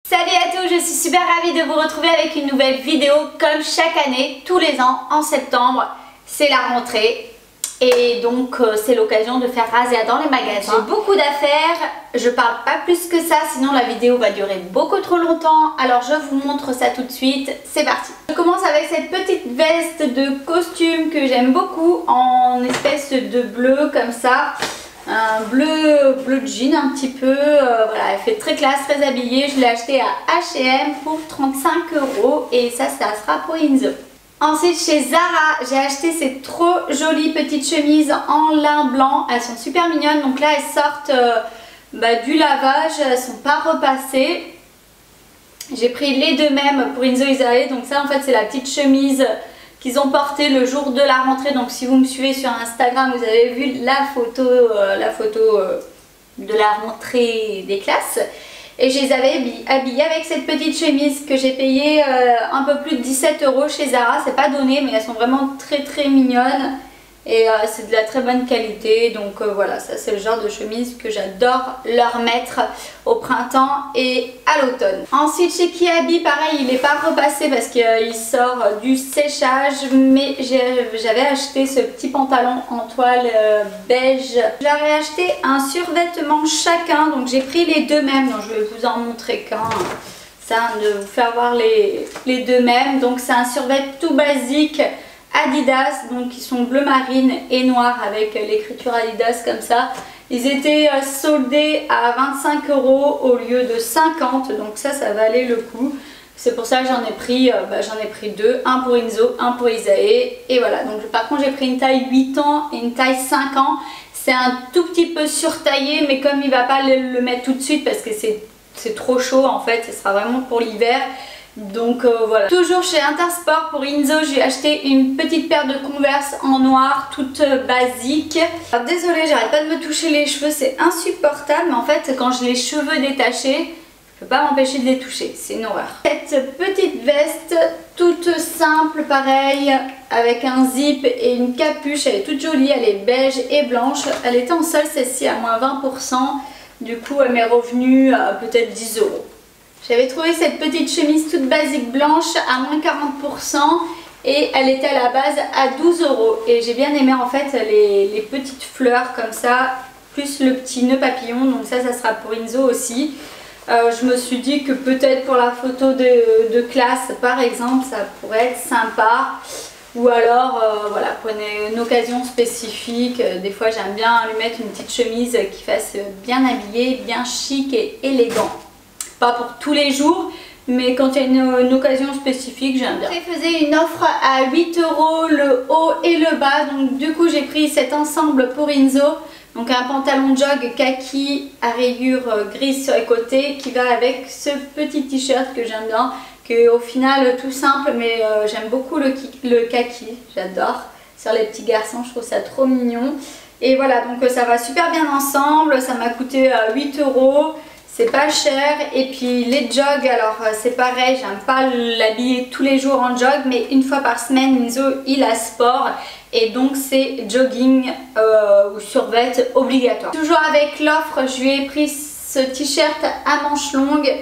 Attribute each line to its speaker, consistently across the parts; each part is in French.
Speaker 1: Salut à tous, je suis super ravie de vous retrouver avec une nouvelle vidéo comme chaque année, tous les ans en septembre, c'est la rentrée et donc c'est l'occasion de faire razzia dans les magasins. J'ai beaucoup d'affaires, je parle pas plus que ça sinon la vidéo va durer beaucoup trop longtemps, alors je vous montre ça tout de suite, c'est parti. Je commence avec cette petite veste de costume que j'aime beaucoup en espèce de bleu comme ça. Un bleu jean un petit peu, voilà, elle fait très classe, très habillée. Je l'ai acheté à H&M pour 35 € et ça sera pour Inzo. Ensuite chez Zara, j'ai acheté ces trop jolies petites chemises en lin blanc. Elles sont super mignonnes, donc là elles sortent du lavage, elles sont pas repassées. J'ai pris les deux mêmes pour Inzo Isae, donc ça en fait c'est la petite chemise qu'ils ont porté le jour de la rentrée. Donc si vous me suivez sur Instagram, vous avez vu la photo de la rentrée des classes. Et je les avais habillées avec cette petite chemise que j'ai payée un peu plus de 17 € chez Zara. C'est pas donné mais elles sont vraiment très mignonnes. Et c'est de la très bonne qualité, donc voilà, ça c'est le genre de chemise que j'adore leur mettre au printemps et à l'automne. Ensuite chez Kiabi, pareil, il n'est pas repassé parce qu'il sort du séchage, mais j'avais acheté ce petit pantalon en toile beige. J'avais acheté un survêtement chacun, donc j'ai pris les deux mêmes, donc je vais vous en montrer qu'un. Ça, de vous faire voir les deux mêmes. Donc c'est un survêtement tout basique Adidas, donc ils sont bleu marine et noir avec l'écriture Adidas comme ça. Ils étaient soldés à 25 € au lieu de 50, donc ça valait le coup. C'est pour ça que j'en ai pris deux, un pour Inzo, un pour Isae. Et voilà, donc par contre j'ai pris une taille 8 ans et une taille 5 ans. C'est un tout petit peu surtaillé, mais comme il ne va pas le mettre tout de suite parce que c'est trop chaud en fait, ce sera vraiment pour l'hiver. Donc voilà. Toujours chez Intersport pour Inzo, j'ai acheté une petite paire de Converse en noir, toute basique. Alors, désolée, j'arrête pas de me toucher les cheveux, c'est insupportable, mais en fait quand j'ai les cheveux détachés, je peux pas m'empêcher de les toucher, c'est une horreur. Cette petite veste toute simple, pareil, avec un zip et une capuche, elle est toute jolie, elle est beige et blanche. Elle était en solde celle-ci à moins 20%, du coup elle m'est revenue à peut-être 10 €. J'avais trouvé cette petite chemise toute basique blanche à moins 40% et elle était à la base à 12 € et j'ai bien aimé en fait les petites fleurs comme ça, plus le petit nœud papillon, donc ça sera pour Inzo aussi. Je me suis dit que peut-être pour la photo de classe par exemple ça pourrait être sympa, ou alors voilà, pour une occasion spécifique. Des fois j'aime bien lui mettre une petite chemise qui fasse bien habillée, bien chic et élégant. Pas pour tous les jours, mais quand il y a une occasion spécifique, j'aime bien. Je faisais une offre à 8 € le haut et le bas, donc du coup j'ai pris cet ensemble pour Inzo. Donc un pantalon jog kaki à rayures grises sur les côtés qui va avec ce petit t-shirt que j'aime bien, qui est au final tout simple, mais j'aime beaucoup le kaki, j'adore. Sur les petits garçons, je trouve ça trop mignon. Et voilà, donc ça va super bien ensemble, ça m'a coûté 8 €. C'est pas cher. Et puis les jogs, alors c'est pareil, j'aime pas l'habiller tous les jours en jog, mais une fois par semaine Inzo il a sport et donc c'est jogging ou survêt obligatoire. Toujours avec l'offre, je lui ai pris ce t-shirt à manches longues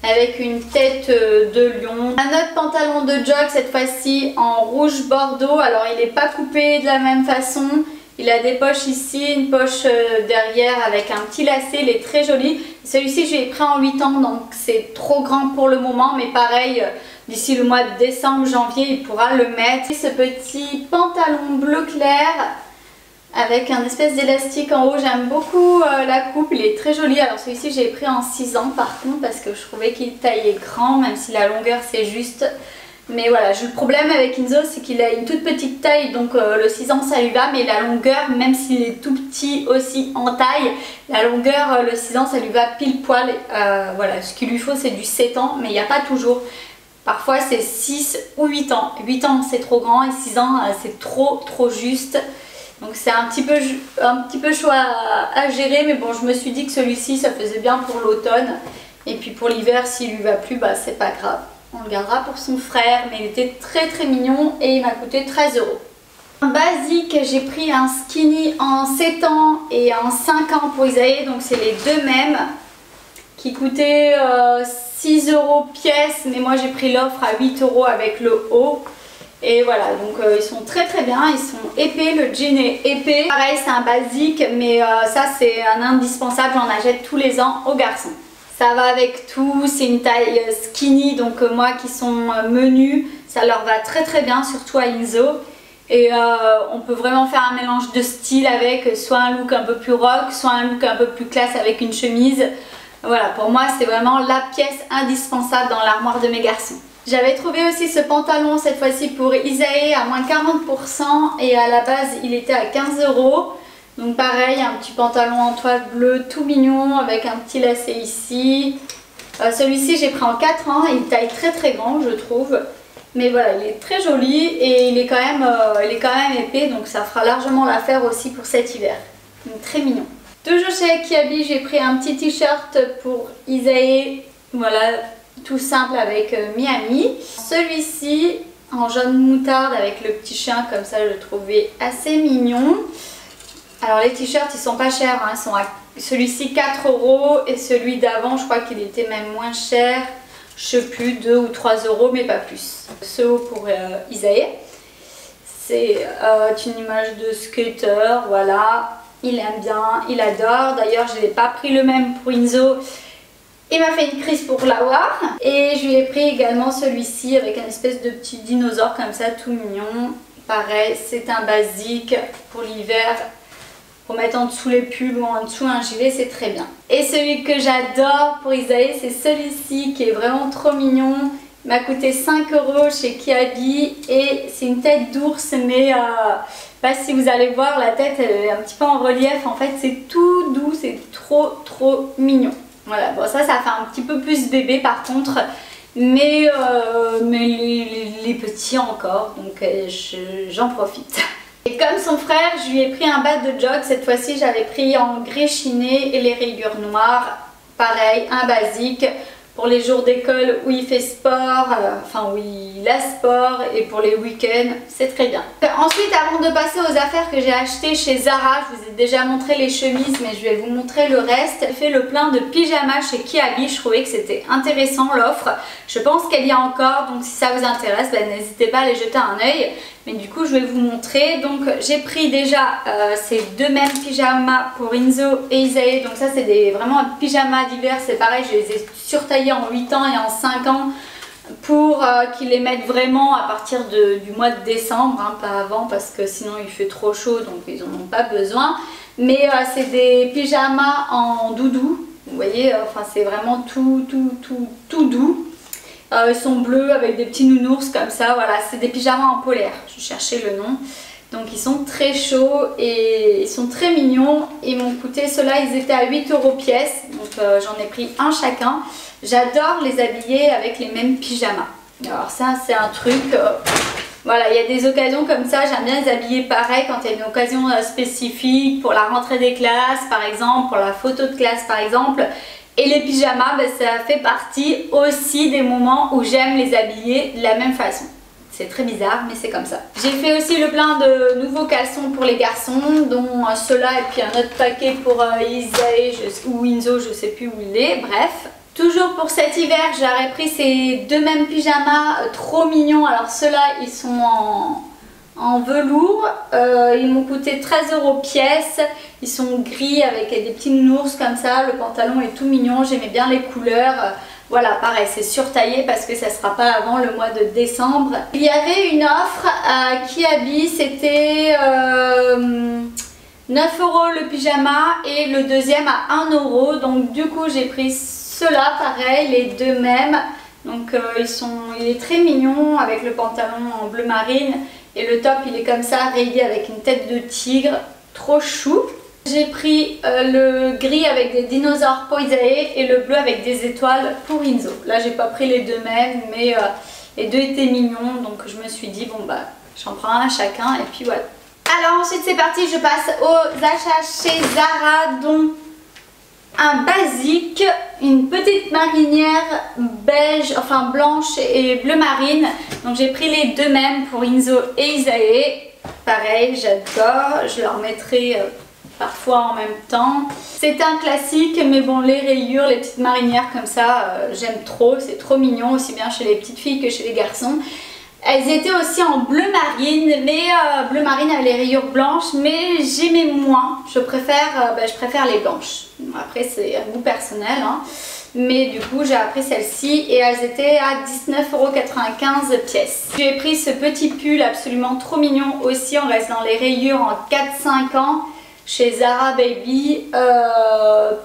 Speaker 1: avec une tête de lion. Un autre pantalon de jog, cette fois-ci en rouge bordeaux. Alors il n'est pas coupé de la même façon. Il a des poches ici, une poche derrière avec un petit lacet, il est très joli. Celui-ci je l'ai pris en 8 ans, donc c'est trop grand pour le moment, mais pareil, d'ici le mois de décembre, janvier, il pourra le mettre. Ce petit pantalon bleu clair avec un espèce d'élastique en haut, j'aime beaucoup la coupe, il est très joli. Alors celui-ci j'ai pris en 6 ans par contre, parce que je trouvais qu'il taillait grand, même si la longueur c'est juste. Mais voilà, le problème avec Inzo, c'est qu'il a une toute petite taille, donc le 6 ans ça lui va, mais la longueur, même s'il est tout petit aussi en taille, la longueur, le 6 ans ça lui va pile poil. Voilà, ce qu'il lui faut c'est du 7 ans, mais il n'y a pas toujours. Parfois c'est 6 ou 8 ans. 8 ans c'est trop grand et 6 ans c'est trop juste. Donc c'est un petit peu chaud à gérer, mais bon, je me suis dit que celui-ci ça faisait bien pour l'automne. Et puis pour l'hiver, s'il lui va plus, bah c'est pas grave. On le gardera pour son frère, mais il était très mignon et il m'a coûté 13 €. En basique, j'ai pris un skinny en 7 ans et en 5 ans pour Isae, donc c'est les deux mêmes, qui coûtaient 6 € pièce, mais moi j'ai pris l'offre à 8 € avec le haut. Et voilà, donc ils sont très bien, ils sont épais, le jean est épais. Pareil, c'est un basique, mais ça c'est un indispensable, j'en achète tous les ans aux garçons. Ça va avec tout, c'est une taille skinny, donc moi qui sont menus, ça leur va très bien, surtout à Inzo. Et on peut vraiment faire un mélange de style avec soit un look un peu plus rock, soit un look un peu plus classe avec une chemise. Voilà, pour moi c'est vraiment la pièce indispensable dans l'armoire de mes garçons. J'avais trouvé aussi ce pantalon cette fois-ci pour Isae à moins 40% et à la base il était à 15 €. Donc pareil, un petit pantalon en toile bleue tout mignon avec un petit lacet ici. Celui-ci j'ai pris en 4 ans, il taille très grand je trouve. Mais voilà, il est très joli et il est quand même épais, donc ça fera largement l'affaire aussi pour cet hiver. Donc très mignon. Toujours chez Kiabi, j'ai pris un petit t-shirt pour Isae, voilà, tout simple avec Miami. Celui-ci en jaune moutarde avec le petit chien, comme ça je le trouvais assez mignon. Alors les t-shirts ils sont pas chers, hein, ils sont à celui-ci 4 € et celui d'avant je crois qu'il était même moins cher. Je sais plus, 2 ou 3 € mais pas plus. Ce haut pour Isae. C'est une image de skater, voilà. Il aime bien, il adore. D'ailleurs je n'ai pas pris le même pour Inzo. Il m'a fait une crise pour l'avoir. Et je lui ai pris également celui-ci avec un espèce de petit dinosaure comme ça, tout mignon. Pareil, c'est un basique pour l'hiver. Pour mettre en dessous les pulls ou en dessous un gilet, c'est très bien. Et celui que j'adore pour Isae, c'est celui-ci qui est vraiment trop mignon. Il m'a coûté 5 € chez Kiabi et c'est une tête d'ours, mais pas si vous allez voir, la tête elle est un petit peu en relief. En fait, c'est tout doux, c'est trop mignon. Voilà, bon ça fait un petit peu plus bébé par contre, mais les petits encore, donc j'en profite. Et comme son frère, je lui ai pris un bas de jog. Cette fois-ci, j'avais pris en gris chiné et les rayures noires. Pareil, un basique pour les jours d'école où il fait sport, enfin où il a sport, et pour les week-ends, c'est très bien. Ensuite, avant de passer aux affaires que j'ai achetées chez Zara, je vous ai déjà montré les chemises, mais je vais vous montrer le reste. J'ai fait le plein de pyjamas chez Kiabi. Je trouvais que c'était intéressant l'offre. Je pense qu'elle y a encore, donc si ça vous intéresse, ben, n'hésitez pas à aller jeter un œil. Mais du coup je vais vous montrer. Donc j'ai pris déjà ces deux mêmes pyjamas pour Inzo et Isae. Donc ça c'est vraiment un pyjama d'hiver, c'est pareil, je les ai surtaillés en 8 ans et en 5 ans pour qu'ils les mettent vraiment à partir du mois de décembre, hein, pas avant parce que sinon il fait trop chaud donc ils n'en ont pas besoin. Mais c'est des pyjamas en doudou, vous voyez, enfin c'est vraiment tout doux. Ils sont bleus avec des petits nounours comme ça, voilà, c'est des pyjamas en polaire, je cherchais le nom. Donc ils sont très chauds et ils sont très mignons. Ils m'ont coûté, ceux-là ils étaient à 8 € pièce, donc j'en ai pris un chacun. J'adore les habiller avec les mêmes pyjamas. Alors ça c'est un truc, voilà, il y a des occasions comme ça, j'aime bien les habiller pareil quand il y a une occasion spécifique, pour la rentrée des classes par exemple, pour la photo de classe par exemple. Et les pyjamas, ben, ça fait partie aussi des moments où j'aime les habiller de la même façon. C'est très bizarre, mais c'est comme ça. J'ai fait aussi le plein de nouveaux caleçons pour les garçons, dont ceux-là et puis un autre paquet pour Isae ou Inzo, je sais plus où il est, bref. Toujours pour cet hiver, j'aurais pris ces deux mêmes pyjamas trop mignons. Alors ceux-là, ils sont en velours, ils m'ont coûté 13 € pièce. Ils sont gris avec des petits nounours comme ça, le pantalon est tout mignon, j'aimais bien les couleurs. Voilà, pareil, c'est surtaillé parce que ça ne sera pas avant le mois de décembre. Il y avait une offre à Kiabi, c'était 9 € le pyjama et le deuxième à 1 €. Donc du coup j'ai pris ceux-là, pareil, les deux mêmes. Donc il est très mignon avec le pantalon en bleu marine et le top il est comme ça, rayé avec une tête de tigre, trop chou. J'ai pris le gris avec des dinosaures pour Isae et le bleu avec des étoiles pour Inzo. Là j'ai pas pris les deux mêmes, mais les deux étaient mignons, donc je me suis dit bon bah j'en prends un chacun et puis voilà. Alors ensuite c'est parti, je passe aux achats chez Zara, dont un basique, une petite marinière beige, enfin blanche et bleu marine. Donc j'ai pris les deux mêmes pour Inzo et Isae. Pareil, j'adore, je leur mettrai parfois en même temps. C'est un classique, mais bon, les rayures, les petites marinières comme ça, j'aime trop, c'est trop mignon, aussi bien chez les petites filles que chez les garçons. Elles étaient aussi en bleu marine, mais bleu marine avec les rayures blanches, mais j'aimais moins. Je préfère les blanches. Après, c'est un goût personnel, hein. Mais du coup, j'ai appris celle-ci et elles étaient à 19,95 € pièce. J'ai pris ce petit pull absolument trop mignon aussi. On reste dans les rayures en 4-5 ans. Chez Zara Baby,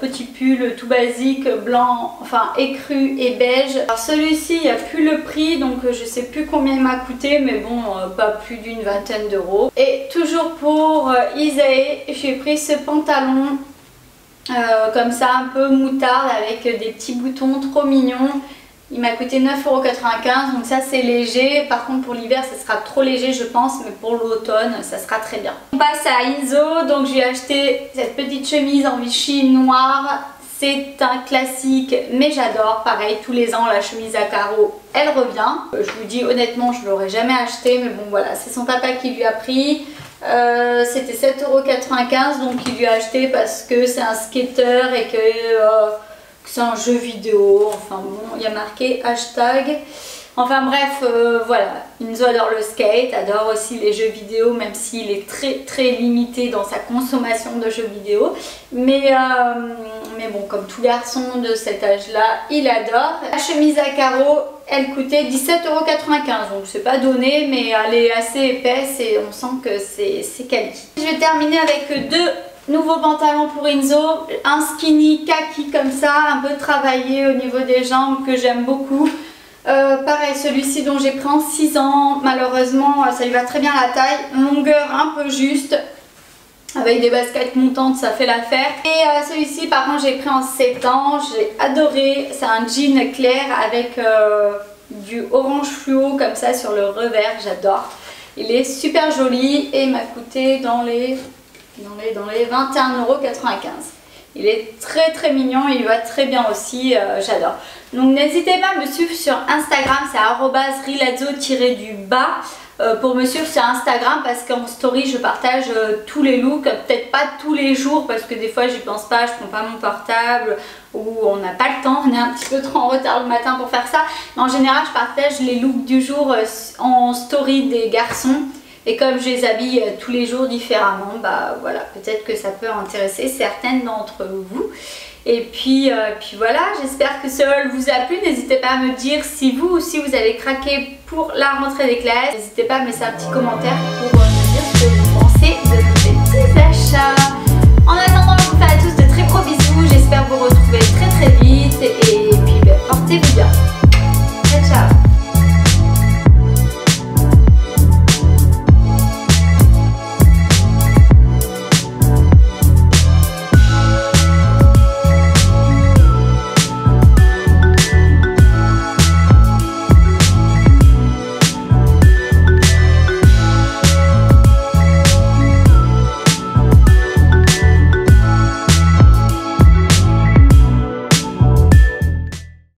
Speaker 1: petit pull tout basique, blanc, enfin écru et beige. Alors celui-ci, il n'y a plus le prix, donc je sais plus combien il m'a coûté, mais bon, pas plus d'une vingtaine d'euros. Et toujours pour Isae, j'ai pris ce pantalon comme ça, un peu moutarde, avec des petits boutons trop mignons. Il m'a coûté 9,95 €, donc ça c'est léger. Par contre pour l'hiver ça sera trop léger je pense, mais pour l'automne ça sera très bien. On passe à Inzo, donc j'ai acheté cette petite chemise en Vichy noire. C'est un classique mais j'adore, pareil tous les ans la chemise à carreaux elle revient. Je vous dis honnêtement je ne l'aurais jamais acheté, mais bon voilà, c'est son papa qui lui a pris. C'était 7,95 €, donc il lui a acheté parce que c'est un skater et que c'est un jeu vidéo, enfin bon, il y a marqué hashtag. Enfin bref, voilà, Inzo adore le skate, adore aussi les jeux vidéo, même s'il est très limité dans sa consommation de jeux vidéo. Mais bon, comme tout garçon de cet âge-là, il adore. La chemise à carreaux, elle coûtait 17,95 €, donc c'est pas donné, mais elle est assez épaisse et on sent que c'est quali. Je vais terminer avec deux nouveau pantalon pour Inzo, un skinny kaki comme ça, un peu travaillé au niveau des jambes que j'aime beaucoup. Pareil, celui-ci dont j'ai pris en 6 ans, malheureusement ça lui va très bien à la taille, longueur un peu juste, avec des baskets montantes ça fait l'affaire. Et celui-ci par contre j'ai pris en 7 ans, j'ai adoré, c'est un jean clair avec du orange fluo comme ça sur le revers, j'adore. Il est super joli et il m'a coûté dans les 21,95 €. Il est très mignon et il va très bien aussi, j'adore. Donc n'hésitez pas à me suivre sur Instagram, c'est @rilazzo_du-bas pour me suivre sur Instagram, parce qu'en story je partage tous les looks, peut-être pas tous les jours parce que des fois j'y pense pas, je prends pas mon portable ou on n'a pas le temps, on est un petit peu trop en retard le matin pour faire ça. Mais en général je partage les looks du jour en story des garçons. Et comme je les habille tous les jours différemment, bah voilà, peut-être que ça peut intéresser certaines d'entre vous. Et puis voilà, j'espère que ce haul vous a plu. N'hésitez pas à me dire si vous aussi vous avez craqué pour la rentrée des classes. N'hésitez pas à me laisser un petit commentaire pour me dire ce que vous pensez de ces petits achats. En attendant, je vous fais à tous de très gros bisous. J'espère vous retrouver très vite. Et puis portez-vous bien.